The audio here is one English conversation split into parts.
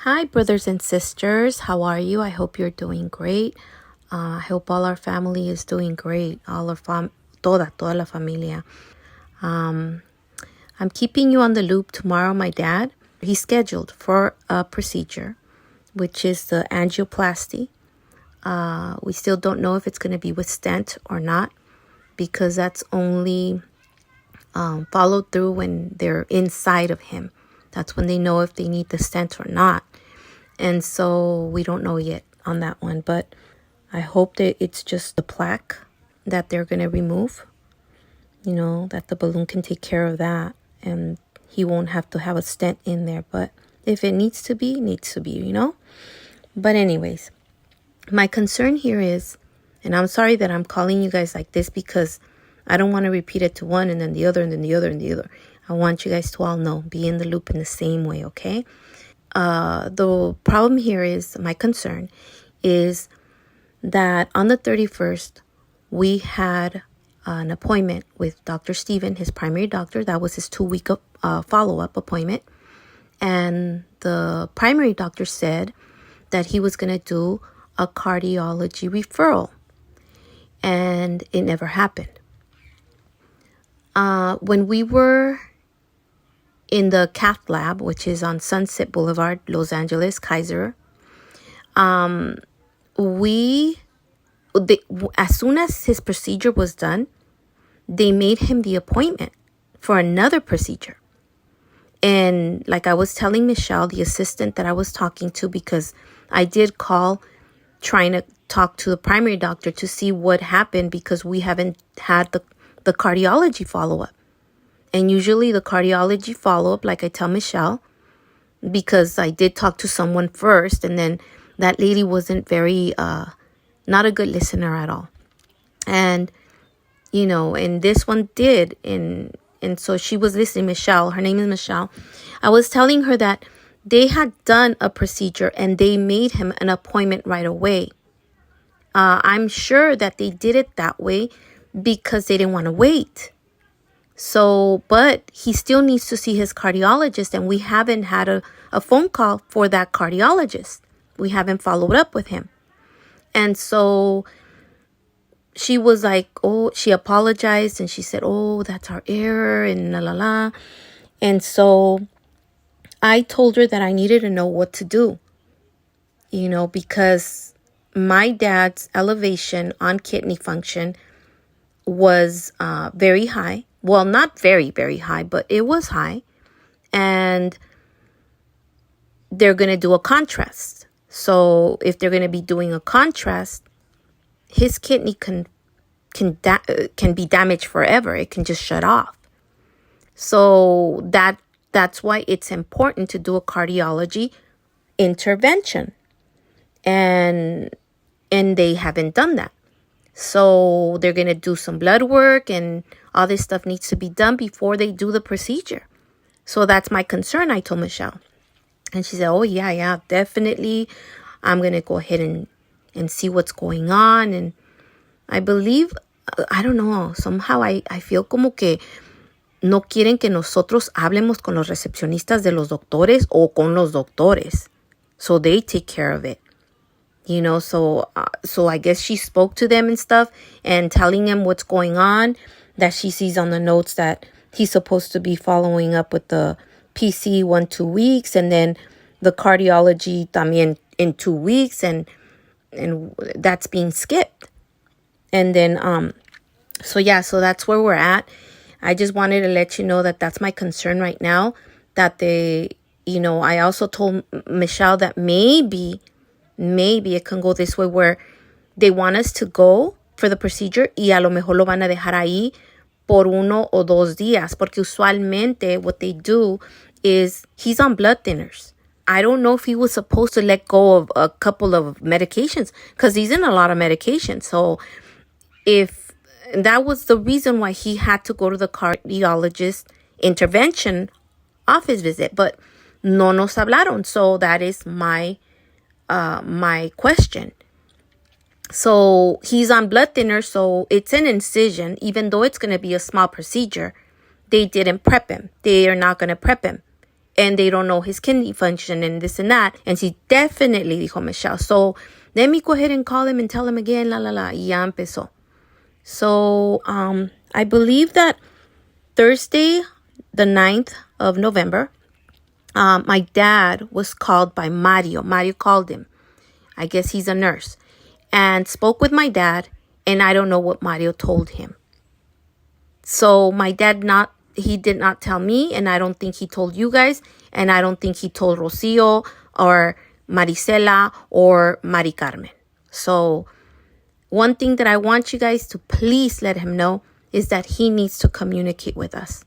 Hi, brothers and sisters. How are you? I hope you're doing great. I hope all our family is doing great. All our toda la familia. I'm keeping you on the loop tomorrow. My dad, he's scheduled for a procedure, which is the angioplasty. We still don't know if it's going to be with stent or not, because that's only followed through when they're inside of him. That's when they know if they need the stent or not. And so we don't know yet on that one, but I hope that it's just the plaque that they're going to remove, that the balloon can take care of that and he won't have to have a stent in there. But if it needs to be, But anyways, my concern here is, and I'm sorry that I'm calling you guys like this because I don't want to repeat it to one and then the other and then the other and the other. I want you guys to all know, be in the loop in the same way, okay? The problem here is, my concern is that on the 31st, we had an appointment with Dr. Steven, his primary doctor. That was his 2-week follow-up appointment. And the primary doctor said that he was going to do a cardiology referral. And it never happened. When we were in the cath lab, which is on Sunset Boulevard, Los Angeles, Kaiser, as soon as his procedure was done, they made him the appointment for another procedure. And like I was telling Michelle, the assistant that I was talking to, because I did call trying to talk to the primary doctor to see what happened, because we haven't had the cardiology follow-up. And usually the cardiology follow-up, like I tell Michelle, because I did talk to someone first, and then that lady wasn't very, not a good listener at all. And, and this one did. And so she was listening, Michelle, her name is Michelle. I was telling her that they had done a procedure and they made him an appointment right away. I'm sure that they did it that way because they didn't want to wait. So, but he still needs to see his cardiologist, and we haven't had a phone call for that cardiologist. We haven't followed up with him. And so she was like, she apologized and she said, that's our error and la la la. And so I told her that I needed to know what to do, because my dad's elevation on kidney function was very high. Well, not very, very high, but it was high. And they're going to do a contrast. So if they're going to be doing a contrast, his kidney can be damaged forever. It can just shut off. So that's why it's important to do a cardiology intervention. And they haven't done that. So they're going to do some blood work, and all this stuff needs to be done before they do the procedure. So that's my concern, I told Michelle. And she said, yeah, definitely. I'm going to go ahead and see what's going on. And I believe, I don't know, somehow I feel como que no quieren que nosotros hablemos con los recepcionistas de los doctores o con los doctores. So they take care of it. So I guess she spoke to them and stuff and telling them what's going on, that she sees on the notes that he's supposed to be following up with the PC 1-2 weeks, and then the cardiology también in 2 weeks, and that's being skipped. And then, so that's where we're at. I just wanted to let you know that that's my concern right now, that I also told Michelle that maybe it can go this way, where they want us to go for the procedure y a lo mejor lo van a dejar ahí por 1 o 2 días. Porque usualmente what they do is, he's on blood thinners. I don't know if he was supposed to let go of a couple of medications, because he's in a lot of medication. So if that was the reason why he had to go to the cardiologist intervention office visit, but no nos hablaron. So that is my question. So he's on blood thinner, so it's an incision. Even though it's going to be a small procedure, they didn't prep him. They are not going to prep him. and they don't know his kidney function and this and that. And sí, definitely, dijo Michelle. So, let me go ahead and call him and tell him again, Y ya empezó. So, I believe that Thursday, the 9th of November, my dad was called by Mario. Mario called him. I guess he's a nurse. And spoke with my dad, and I don't know what Mario told him. So my dad he did not tell me, and I don't think he told you guys, and I don't think he told Rocio or Marisela or Mari Carmen. So one thing that I want you guys to please let him know is that he needs to communicate with us,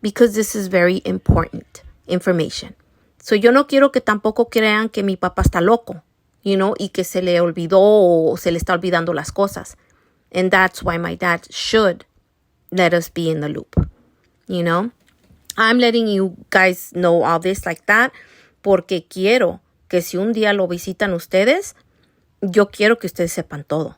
because this is very important information. So yo no quiero que tampoco crean que mi papá está loco, y que se le olvidó o se le está olvidando las cosas. And that's why my dad should let us be in the loop, I'm letting you guys know all this like that porque quiero que si un día lo visitan ustedes, yo quiero que ustedes sepan todo.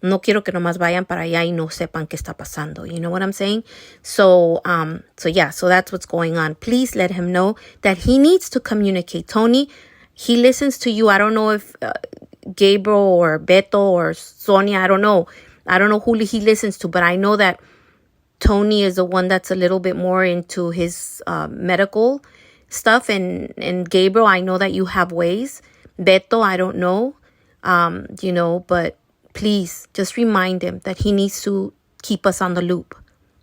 No quiero que nomás vayan para allá y no sepan qué está pasando. You know what I'm saying? So that's what's going on. Please let him know that he needs to communicate. Tony, he listens to you. I don't know if Gabriel or Beto or Sonia, I don't know. I don't know who he listens to, but I know that Tony is the one that's a little bit more into his medical stuff. And Gabriel, I know that you have ways. Beto, I don't know, but please just remind him that he needs to keep us on the loop,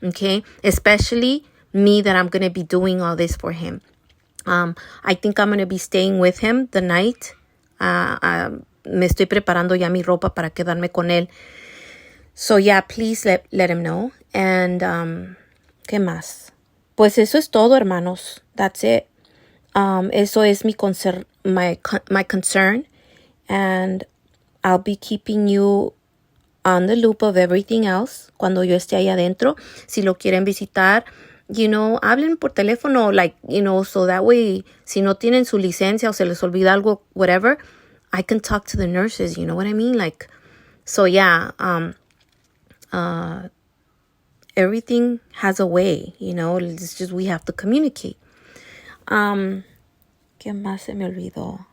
okay? Especially me, that I'm going to be doing all this for him. I think I'm going to be staying with him the night. Me estoy preparando ya mi ropa para quedarme con él. So yeah, please let him know. And ¿qué más? Pues eso es todo, hermanos. That's it. Eso es my concern. And I'll be keeping you on the loop of everything else cuando yo esté ahí adentro. Si lo quieren visitar, hablen por teléfono, so that way, si no tienen su licencia o se les olvida algo, whatever, I can talk to the nurses, you know what I mean? So yeah, everything has a way, it's just we have to communicate. ¿Qué más se me olvidó?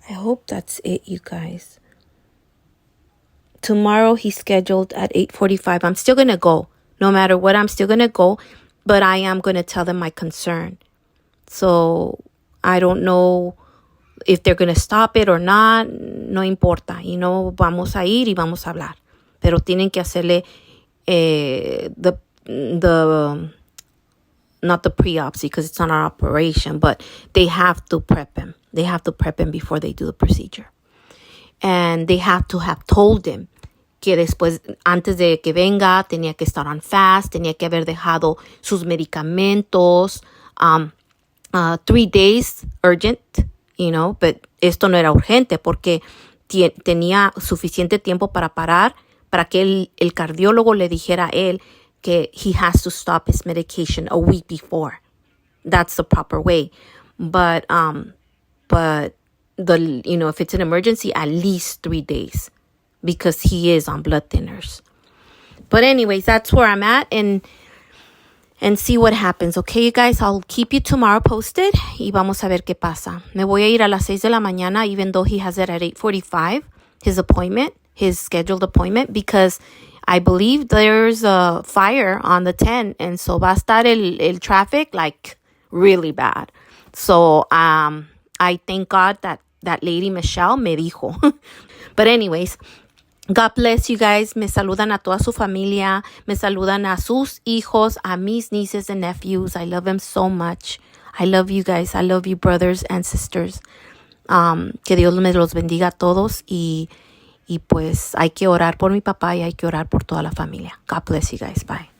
I hope that's it, you guys. Tomorrow he's scheduled at 8:45. I'm still going to go. No matter what, I'm still going to go. But I am going to tell them my concern. So I don't know if they're going to stop it or not. No importa. Vamos a ir y vamos a hablar. Pero tienen que hacerle not the pre-opsy because it's not an operation, but they have to prep him. They have to prep him before they do the procedure. And they have to have told him que después, antes de que venga, tenía que estar on fast, tenía que haber dejado sus medicamentos, 3 days urgent, but esto no era urgente porque tenía suficiente tiempo para parar, para que el cardiólogo le dijera a él que he has to stop his medication a week before. That's the proper way. But if it's an emergency, at least 3 days because he is on blood thinners. But anyways, that's where I'm at and see what happens. Okay, you guys, I'll keep you tomorrow posted y vamos a ver qué pasa. Me voy a ir a las 6 de la mañana, even though he has it at 8:45, his scheduled appointment, because I believe there's a fire on the 10, and so va a estar el traffic really bad. So I thank God that lady Michelle me dijo. But anyways, God bless you guys. Me saludan a toda su familia. Me saludan a sus hijos, a mis nieces and nephews. I love them so much. I love you guys. I love you, brothers and sisters. Que Dios me los bendiga a todos y pues hay que orar por mi papá y hay que orar por toda la familia. God bless you guys. Bye.